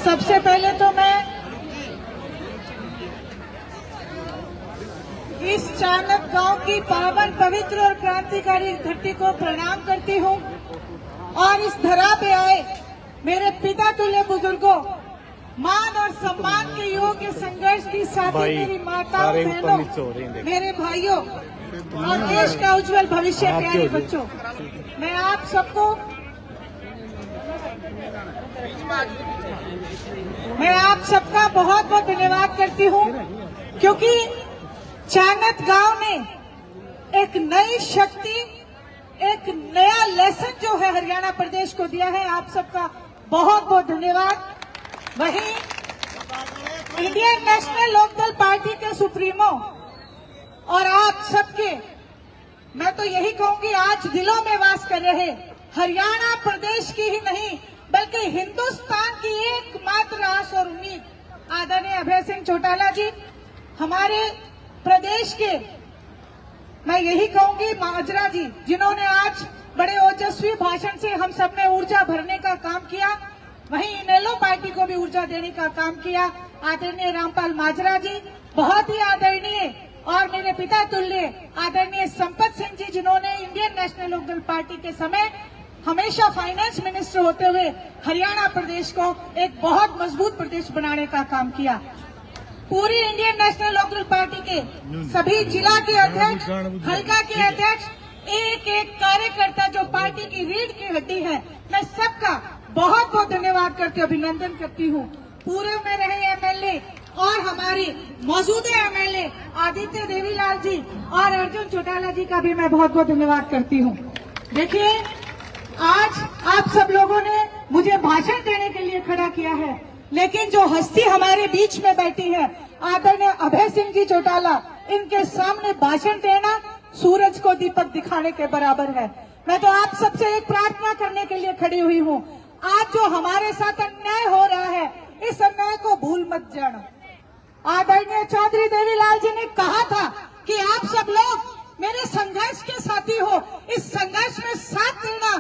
सबसे पहले तो मैं इस चाणक गांव की पावन, पवित्र और क्रांतिकारी धरती को प्रणाम करती हूं और इस धरा पे आए मेरे पिता तुल्य बुजुर्गों, मान और सम्मान के योग्य संघर्ष की साथी मेरी माताओं, बहनों, मेरे भाइयों और देश का उज्जवल भविष्य प्यारे बच्चों, मैं आप सबका बहुत बहुत धन्यवाद करती हूं, क्योंकि चाणक गांव ने एक नई शक्ति, एक नया लेसन जो है हरियाणा प्रदेश को दिया है। आप सबका बहुत बहुत धन्यवाद। वहीं इंडियन नेशनल लोकदल पार्टी के सुप्रीमो और आप सबके, मैं तो यही कहूंगी, आज दिलों में वास कर रहे हरियाणा प्रदेश की ही नहीं बल्कि हिंदुस्तान की एकमात्र आस और उम्मीद आदरणीय अभय सिंह चौटाला जी, हमारे प्रदेश के, मैं यही कहूंगी, माजरा जी, जिन्होंने आज बड़े ओजस्वी भाषण से हम सब में ऊर्जा भरने का काम किया, वहीं इनेलो पार्टी को भी ऊर्जा देने का काम किया आदरणीय रामपाल माजरा जी, बहुत ही आदरणीय, और मेरे पिता तुल्य आदरणीय संपत सिंह जी, जिन्होंने इंडियन नेशनल लोकदल पार्टी के समय हमेशा फाइनेंस मिनिस्टर होते हुए हरियाणा प्रदेश को एक बहुत मजबूत प्रदेश बनाने का काम किया। पूरी इंडियन नेशनल लोकदल पार्टी के सभी जिला के अध्यक्ष, हल्का के अध्यक्ष, एक एक कार्यकर्ता जो पार्टी की रीढ़ की हड्डी है, मैं सबका बहुत बहुत धन्यवाद करती हूँ, अभिनंदन करती हूँ। पूर्व में रहे एमएलए और हमारे मौजूदा एमएलए आदित्य देवीलाल जी और अर्जुन चौटाला जी का भी मैं बहुत बहुत धन्यवाद करती हूँ। देखिए, आज आप सब लोगों ने मुझे भाषण देने के लिए खड़ा किया है, लेकिन जो हस्ती हमारे बीच में बैठी है आदरणीय अभय सिंह जी चौटाला, इनके सामने भाषण देना सूरज को दीपक दिखाने के बराबर है। मैं तो आप सबसे एक प्रार्थना करने के लिए खड़ी हुई हूँ। आज जो हमारे साथ अन्याय हो रहा है, इस अन्याय को भूल मत जाना। आदरणीय चौधरी देवीलाल जी ने कहा था कि आप सब लोग मेरे संघर्ष के साथी हो, इस संघर्ष में साथ देना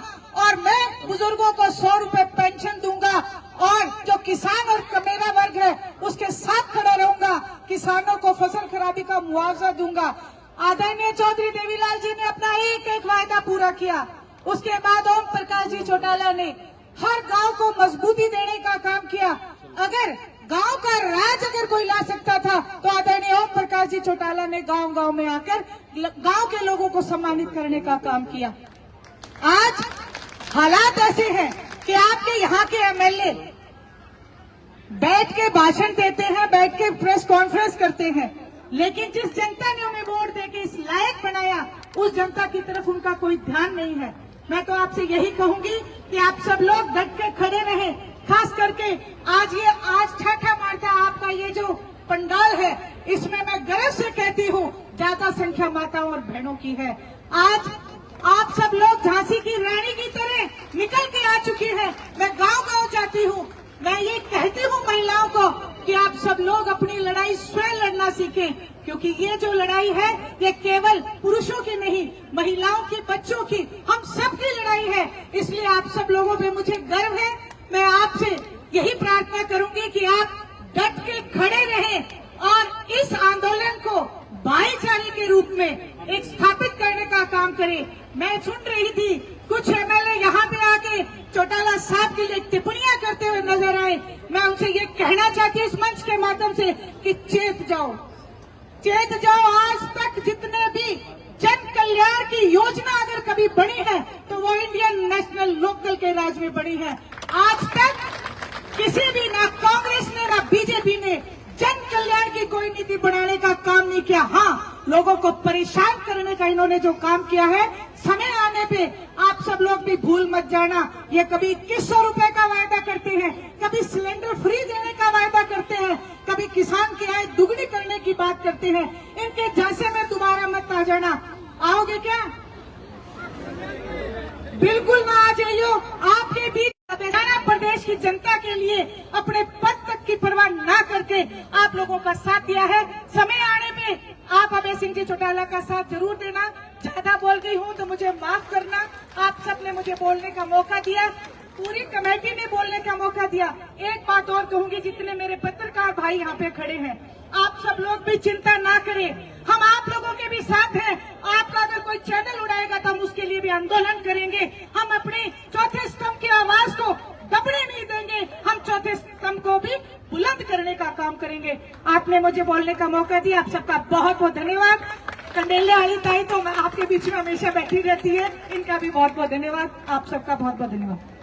और मैं बुजुर्गों को 100 रुपए पेंशन दूंगा और जो किसान और मेरा वर्ग है उसके साथ खड़ा रहूंगा, किसानों को फसल खराबी का मुआवजा दूंगा। आदरणीय चौधरी देवीलाल जी ने अपना एक एक वायदा पूरा किया। उसके बाद ओम प्रकाश जी चौटाला ने हर गांव को मजबूती देने का काम किया। अगर गांव का राज अगर कोई ला सकता था तो आदरणीय ओम प्रकाश जी चौटाला ने गांव गांव में आकर गांव के लोगों को सम्मानित करने का काम किया। आज हालात ऐसे हैं कि आपके यहाँ के एमएलए बैठ के भाषण देते हैं, बैठ के प्रेस कॉन्फ्रेंस करते हैं, लेकिन जिस जनता ने उन्हें वोट देके इस लायक बनाया, उस जनता की तरफ उनका कोई ध्यान नहीं है। मैं तो आपसे यही कहूंगी कि आप सब लोग डट के खड़े रहें। खास करके आज ठाठा मारता आपका ये जो पंडाल है, इसमें मैं गर्व से कहती हूँ ज्यादा संख्या माताओं और बहनों की है। आज आप सब लोग झांसी की रानी की तरह निकल के आ चुकी है। मैं गांव गांव जाती हूँ, मैं ये कहती हूँ महिलाओं को कि आप सब लोग अपनी लड़ाई स्वयं लड़ना सीखें, क्योंकि ये जो लड़ाई है ये केवल पुरुषों की नहीं, महिलाओं की, बच्चों की, हम सबकी लड़ाई है। इसलिए आप सब लोगों पे मुझे गर्व है। मैं आपसे यही प्रार्थना करूंगी कि आप डट के खड़े रहें और इस आंदोलन को भाईचारे के रूप में एक स्थापित करने का काम करें। मैं सुन रही थी कुछ एमएलए यहाँ पे आके चौटाला साहब के लिए टिप्पणियां करते हुए नजर आए। मैं उनसे ये कहना चाहती हूँ इस मंच के माध्यम से कि चेत जाओ। आज तक जितने भी जन कल्याण की योजना अगर कभी बनी है तो वो इंडियन नेशनल लोकदल के राज में बनी है। आज तक किसी भी, ना कांग्रेस ने ना बीजेपी ने जन कल्याण की कोई नीति बनाने का काम नहीं किया। हाँ, लोगों को परेशान करने का इन्होंने जो काम किया है, समय आने पे आप सब लोग भी भूल मत जाना। ये कभी 2100 रुपए का वायदा करते हैं, कभी सिलेंडर फ्री देने का वायदा करते हैं, कभी किसान की आय दुगनी करने की बात करते हैं। इनके झांसे में दोबारा मत आ जाना। आओगे क्या? बिल्कुल ना आ जाइयो। आपके बीच हरियाणा प्रदेश की जनता के लिए अपने पद तक की परवाह ना करके आप लोगों का साथ दिया है। समय आने में आप अभय सिंह जी चौटाला का साथ जरूर देना। ज्यादा बोल गई हूँ तो मुझे माफ करना। आप सबने मुझे बोलने का मौका दिया। पूरी कमेटी ने बोलने का मौका दिया। एक बात और कहूंगी, जितने मेरे पत्रकार भाई यहाँ पे खड़े हैं, आप सब लोग भी चिंता ना करें, हम आप लोगों के भी साथ हैं। आपका अगर कोई चैनल उड़ाएगा तो हम उसके लिए भी आंदोलन करेंगे। हम अपने चौथे स्तंभ की आवाज को दबने नहीं देंगे, हम चौथे स्तंभ को भी बुलंद करने का काम करेंगे। आपने मुझे बोलने का मौका दिया, आप सबका बहुत बहुत धन्यवाद। कंडेले वाली ताई तो मैं आपके बीच में हमेशा बैठी रहती है, इनका भी बहुत बहुत धन्यवाद। आप सबका बहुत बहुत धन्यवाद।